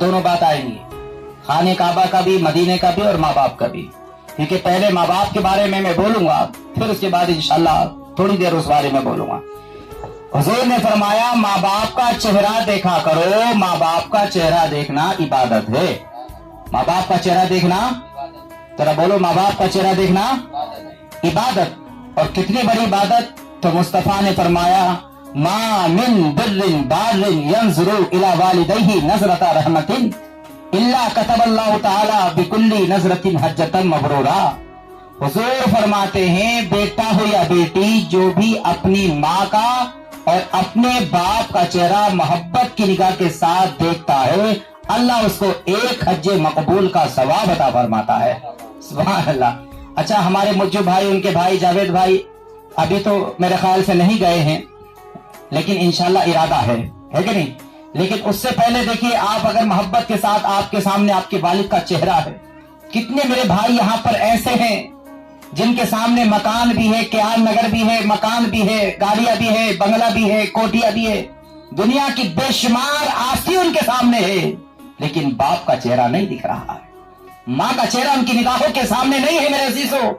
दोनों बात आएंगी, खाने काबा का भी, मदीने का भी और माँ बाप का भी। क्योंकि पहले माँ बाप के बारे में मैं बोलूंगा, फिर उसके बाद इंशाल्लाह थोड़ी देर उस बारे में बोलूंगा। हुजूर ने फरमाया माँ बाप का चेहरा देखा करो, माँ बाप का चेहरा देखना इबादत है। माँ बाप का चेहरा देखना, जरा बोलो, माँ बाप का चेहरा देखना इबादत। और कितनी बड़ी इबादत, तो मुस्तफा ने फरमाया मा मिन बिर्रिन बारिन यंजुरु इला वालिदैहि नजरता रहमतिन इल्ला कतबल्लाहु तआला बिकुल्ली नजरतिन हज्जतन मबरूरा। हुजूर फरमाते हैं बेटा हो या बेटी, जो भी अपनी माँ का और अपने बाप का चेहरा मोहब्बत की निगाह के साथ देखता है, अल्लाह उसको एक हज्जे मकबूल का सवाब अता फरमाता है। सुभान अल्लाह। अच्छा, हमारे मुज्जू भाई, उनके भाई जावेद भाई अभी तो मेरे ख्याल से नहीं गए हैं, लेकिन इंशाल्लाह इरादा है कि नहीं। लेकिन उससे पहले देखिए, आप अगर मोहब्बत के साथ, आपके सामने आपके वालिद का चेहरा है। कितने मेरे भाई यहाँ पर ऐसे हैं जिनके सामने मकान भी है, क्याल नगर भी है, मकान भी है, गाड़ियां भी है, बंगला भी है, कोठियां भी है, दुनिया की बेशुमार आस्ती उनके सामने है, लेकिन बाप का चेहरा नहीं दिख रहा है, माँ का चेहरा उनकी निगाहों के सामने नहीं है। मेरे अजीजों,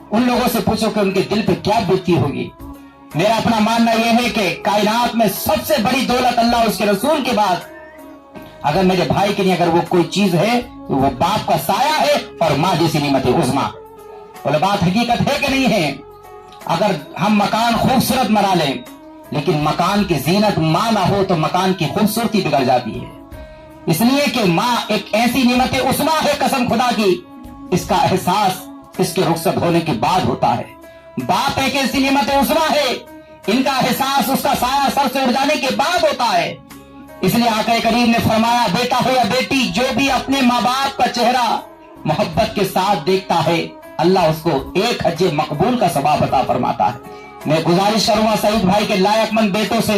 उन लोगों से पूछो कि उनके दिल पे क्या बीतती होगी। मेरा अपना मानना यह है कि कायनात में सबसे बड़ी दौलत अल्लाह उसके रसूल के बाद, अगर मेरे भाई के लिए अगर वो कोई चीज है तो वो बाप का साया है और माँ जैसी निमत उज़्मा। बोले बात हकीकत है कि नहीं है। अगर हम मकान खूबसूरत बना लें, लेकिन मकान की जीनत माँ ना हो तो मकान की खूबसूरती बिगड़ जाती है। इसलिए कि माँ एक ऐसी निमत उज़्मा है, कसम खुदा की, इसका एहसास इसके रुखसत होने के बाद होता है। बाप एक ऐसी निमत उज़्मा है, इनका एहसास उसका साया सर से उड़ जाने के बाद होता है। इसलिए आका करीम ने फरमाया बेटा हो या बेटी, जो भी अपने माँ बाप का चेहरा मोहब्बत के साथ देखता है, अल्लाह उसको एक हज्जे मकबूल का सवाब अता फरमाता है। मैं गुजारिश करूंगा सईद भाई के लायकमंद बेटों से,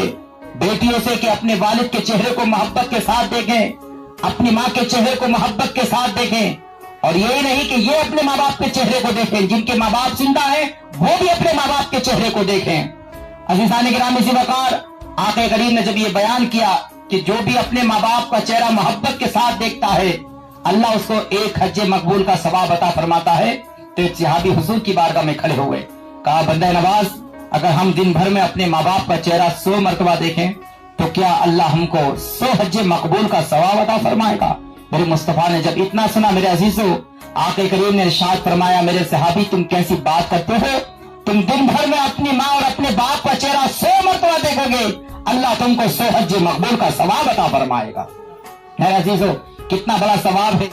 बेटियों से कि अपने वालिद के चेहरे को मोहब्बत के साथ देखें, अपनी माँ के चेहरे को मोहब्बत के साथ देखें। और यही नहीं कि ये अपने माँ बाप के चेहरे को देखें, जिनके माँ बाप जिंदा है वो भी अपने माँ बाप के चेहरे को देखें। अज़ीज़ान गिरामी सी वक़ार, आका करीम ने जब ये बयान किया कि जो भी अपने माँ बाप का चेहरा मोहब्बत के साथ देखता है, अल्लाह उसको एक हज्जे मकबूल का सवाब अता फरमाता है, तो एक सहाबी हुजूर की बारगाह में खड़े हुए, कहा बंदे नवाज, अगर हम दिन भर में अपने माँ बाप का चेहरा 100 मरतबा देखें तो क्या अल्लाह हमको 100 हज्जे मकबूल का सवाब अता फरमाएगा। मेरे मुस्तफा ने जब इतना सुना, मेरे अजीजों, आका करीम ने इरशाद फरमाया मेरे सहाबी तुम कैसी बात करते हो, तुम दिन भर में अपनी माँ और अपने बाप का चेहरा 100 मरतबा देखोगे, अल्लाह तुमको 100 हज्जे मकबूल का सवाब अता फरमाएगा। मेरे अजीजों, कितना बड़ा सवाब है।